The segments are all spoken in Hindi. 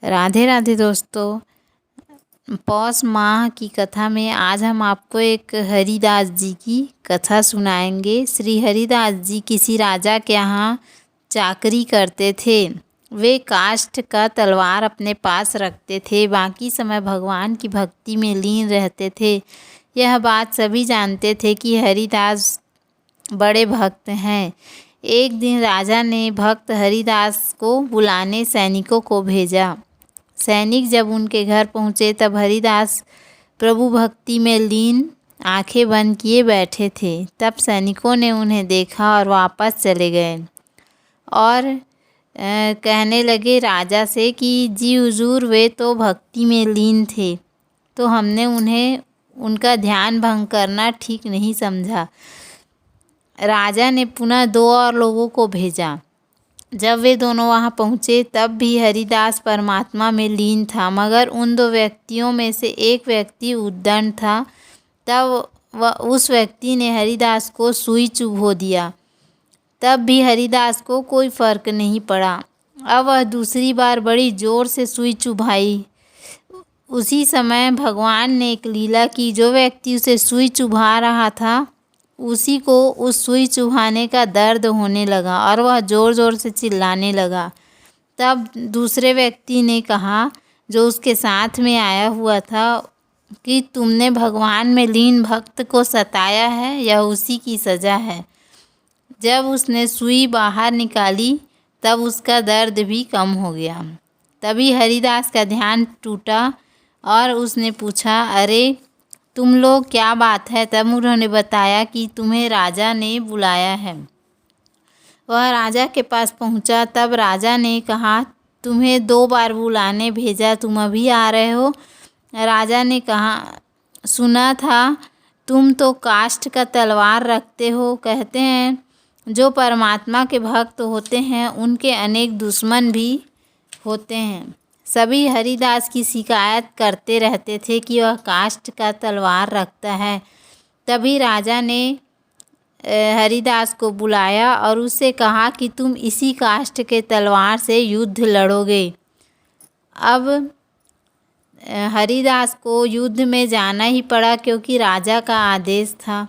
राधे राधे दोस्तों। पौष माह की कथा में आज हम आपको एक हरिदास जी की कथा सुनाएंगे। श्री हरिदास जी किसी राजा के यहाँ चाकरी करते थे। वे काष्ठ का तलवार अपने पास रखते थे, बाकी समय भगवान की भक्ति में लीन रहते थे। यह बात सभी जानते थे कि हरिदास बड़े भक्त हैं। एक दिन राजा ने भक्त हरिदास को बुलाने सैनिकों को भेजा। सैनिक जब उनके घर पहुँचे तब हरिदास प्रभु भक्ति में लीन आंखें बंद किए बैठे थे। तब सैनिकों ने उन्हें देखा और वापस चले गए और कहने लगे राजा से कि जी हुजूर, वे तो भक्ति में लीन थे, तो हमने उन्हें उनका ध्यान भंग करना ठीक नहीं समझा। राजा ने पुनः 2 और लोगों को भेजा। जब वे दोनों वहां पहुंचे तब भी हरिदास परमात्मा में लीन था, मगर उन 2 व्यक्तियों में से एक व्यक्ति उद्दंड था। तब उस व्यक्ति ने हरिदास को सुई चुभो दिया। तब भी हरिदास को कोई फर्क नहीं पड़ा। अब वह दूसरी बार बड़ी जोर से सुई चुभाई। उसी समय भगवान ने एक लीला की। जो व्यक्ति उसे सुई चुभा रहा था उसी को उस सुई चुभाने का दर्द होने लगा और वह ज़ोर ज़ोर से चिल्लाने लगा। तब दूसरे व्यक्ति ने कहा, जो उसके साथ में आया हुआ था, कि तुमने भगवान में लीन भक्त को सताया है, यह उसी की सज़ा है। जब उसने सुई बाहर निकाली तब उसका दर्द भी कम हो गया। तभी हरिदास का ध्यान टूटा और उसने पूछा, अरे तुम लोग, क्या बात है? तब उन्होंने बताया कि तुम्हें राजा ने बुलाया है। वह राजा के पास पहुंचा। तब राजा ने कहा, तुम्हें 2 बार बुलाने भेजा, तुम अभी आ रहे हो? राजा ने कहा, सुना था तुम तो काष्ठ का तलवार रखते हो। कहते हैं जो परमात्मा के भक्त होते हैं उनके अनेक दुश्मन भी होते हैं। सभी हरिदास की शिकायत करते रहते थे कि वह काष्ठ का तलवार रखता है। तभी राजा ने हरिदास को बुलाया और उससे कहा कि तुम इसी काष्ठ के तलवार से युद्ध लड़ोगे। अब हरिदास को युद्ध में जाना ही पड़ा क्योंकि राजा का आदेश था।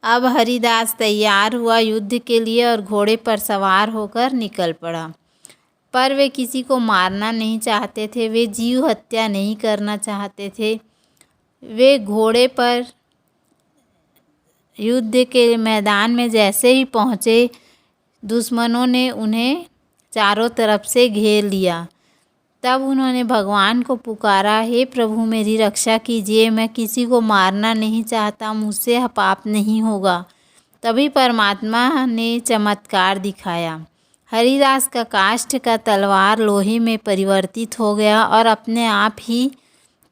अब हरिदास तैयार हुआ युद्ध के लिए और घोड़े पर सवार होकर निकल पड़ा। पर वे किसी को मारना नहीं चाहते थे, वे जीव हत्या नहीं करना चाहते थे। वे घोड़े पर युद्ध के मैदान में जैसे ही पहुँचे, दुश्मनों ने उन्हें चारों तरफ से घेर लिया। तब उन्होंने भगवान को पुकारा, हे प्रभु मेरी रक्षा कीजिए, मैं किसी को मारना नहीं चाहता, मुझसे पाप नहीं होगा। तभी परमात्मा ने चमत्कार दिखाया। हरिदास का काष्ठ का तलवार लोहे में परिवर्तित हो गया और अपने आप ही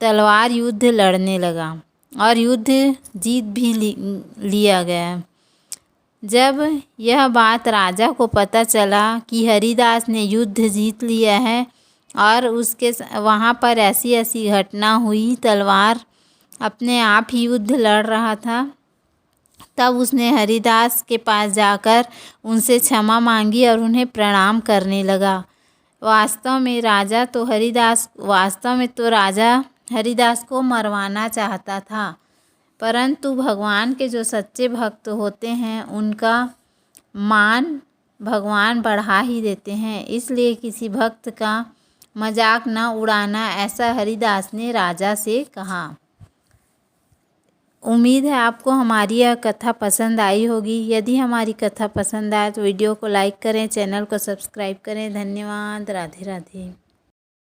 तलवार युद्ध लड़ने लगा और युद्ध जीत भी लिया गया। जब यह बात राजा को पता चला कि हरिदास ने युद्ध जीत लिया है और उसके वहाँ पर ऐसी ऐसी घटना हुई, तलवार अपने आप ही युद्ध लड़ रहा था, तब उसने हरिदास के पास जाकर उनसे क्षमा मांगी और उन्हें प्रणाम करने लगा। वास्तव में राजा हरिदास को मरवाना चाहता था, परंतु भगवान के जो सच्चे भक्त होते हैं उनका मान भगवान बढ़ा ही देते हैं। इसलिए किसी भक्त का मजाक न उड़ाना, ऐसा हरिदास ने राजा से कहा। उम्मीद है आपको हमारी यह कथा पसंद आई होगी। यदि हमारी कथा पसंद आए तो वीडियो को लाइक करें, चैनल को सब्सक्राइब करें। धन्यवाद। राधे राधे।